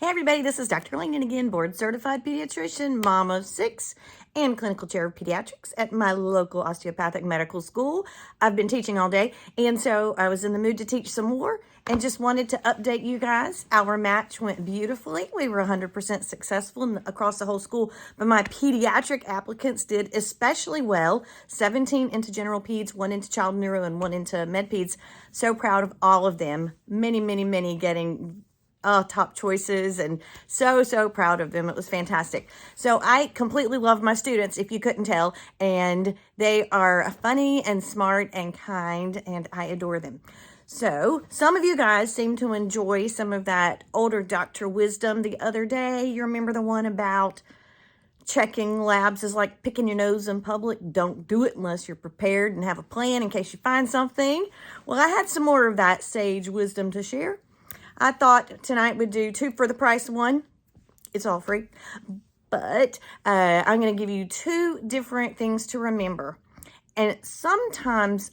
Hey everybody, this is Dr. Langdon again, board certified pediatrician, mom of 6, and clinical chair of pediatrics at my local osteopathic medical school. I've been teaching all day, and so I was in the mood to teach some more and just wanted to update you guys. Our match went beautifully. We were 100% successful across the whole school, but my pediatric applicants did especially well. 17 into general peds, 1 into child neuro, and 1 into med peds. So proud of all of them. Many getting top choices, and so proud of them. It was fantastic. So I completely love my students, if you couldn't tell, and they are funny and smart and kind, and I adore them. So some of you guys seem to enjoy some of that older doctor wisdom the other day. You remember the one about checking labs is like picking your nose in public. Don't do it unless you're prepared and have a plan in case you find something. Well, I had some more of that sage wisdom to share. I thought tonight we'd do 2 for the price of 1. It's all free. But I'm going to give you 2 different things to remember. And sometimes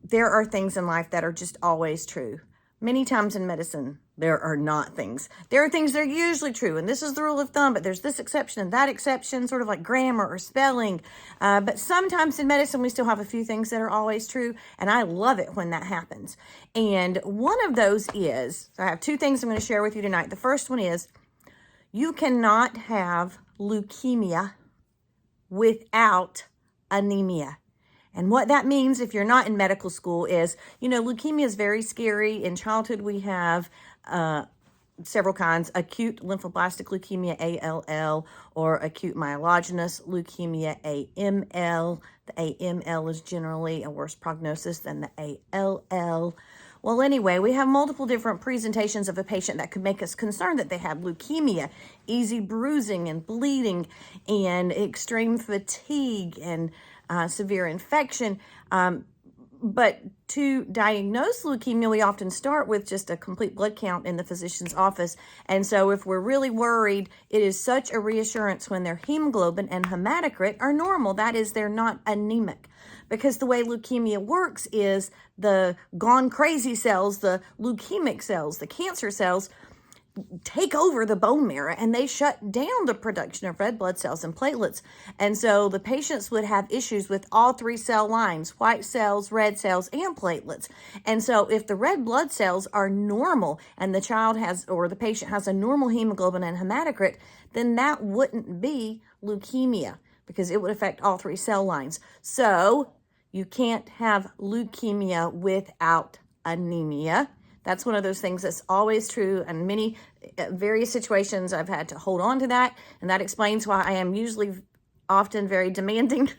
there are things in life that are just always true. Many times in medicine, there are not things. There are things that are usually true, and this is the rule of thumb, but there's this exception and that exception, sort of like grammar or spelling. But sometimes in medicine, we still have a few things that are always true, and I love it when that happens. And one of those is, so I have 2 things I'm going to share with you tonight. The first one is, you cannot have leukemia without anemia. And what that means, if you're not in medical school, is, leukemia is very scary. In childhood, we have several kinds: acute lymphoblastic leukemia, ALL, or acute myelogenous leukemia, AML. The AML is generally a worse prognosis than the ALL. Well, anyway, we have multiple different presentations of a patient that could make us concerned that they have leukemia: easy bruising and bleeding, and extreme fatigue, and severe infection. But to diagnose leukemia, we often start with just a complete blood count in the physician's office. And so if we're really worried, it is such a reassurance when their hemoglobin and hematocrit are normal. That is, they're not anemic. Because the way leukemia works is the gone crazy cells, the leukemic cells, the cancer cells, take over the bone marrow, and they shut down the production of red blood cells and platelets. And so the patients would have issues with all 3 cell lines: white cells, red cells, and platelets. And so if the red blood cells are normal and the child has, or the patient has, a normal hemoglobin and hematocrit, then that wouldn't be leukemia, because it would affect all 3 cell lines. So you can't have leukemia without anemia. That's one of those things that's always true, and many various situations I've had to hold on to that, and that explains why I am usually often very demanding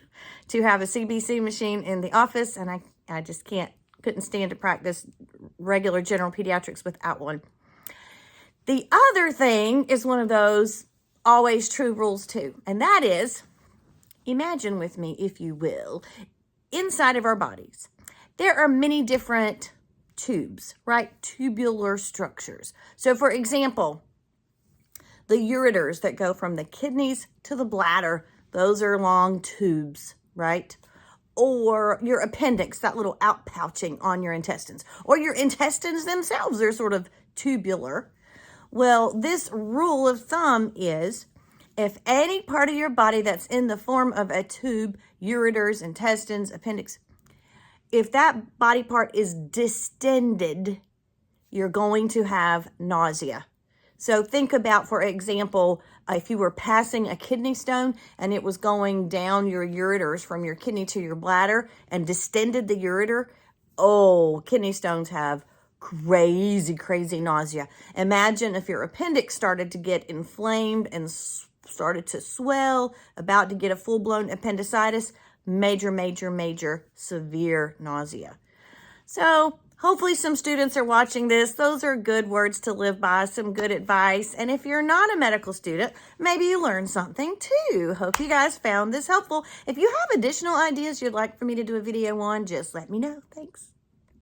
to have a CBC machine in the office, and I just couldn't stand to practice regular general pediatrics without one. The other thing is one of those always true rules too, and that is, imagine with me, if you will, inside of our bodies, there are many different tubes, right? Tubular structures. So for example, the ureters that go from the kidneys to the bladder, those are long tubes, right? Or your appendix, that little outpouching on your intestines, or your intestines themselves, they're sort of tubular. Well, this rule of thumb is, if any part of your body that's in the form of a tube, ureters, intestines, appendix, if that body part is distended, you're going to have nausea. So think about, for example, if you were passing a kidney stone and it was going down your ureters from your kidney to your bladder and distended the ureter, kidney stones have crazy nausea. Imagine if your appendix started to get inflamed and started to swell, about to get a full-blown appendicitis. Major, severe nausea. So hopefully some students are watching this. Those are good words to live by, some good advice. And if you're not a medical student, maybe you learned something too. Hope you guys found this helpful. If you have additional ideas you'd like for me to do a video on, just let me know. Thanks.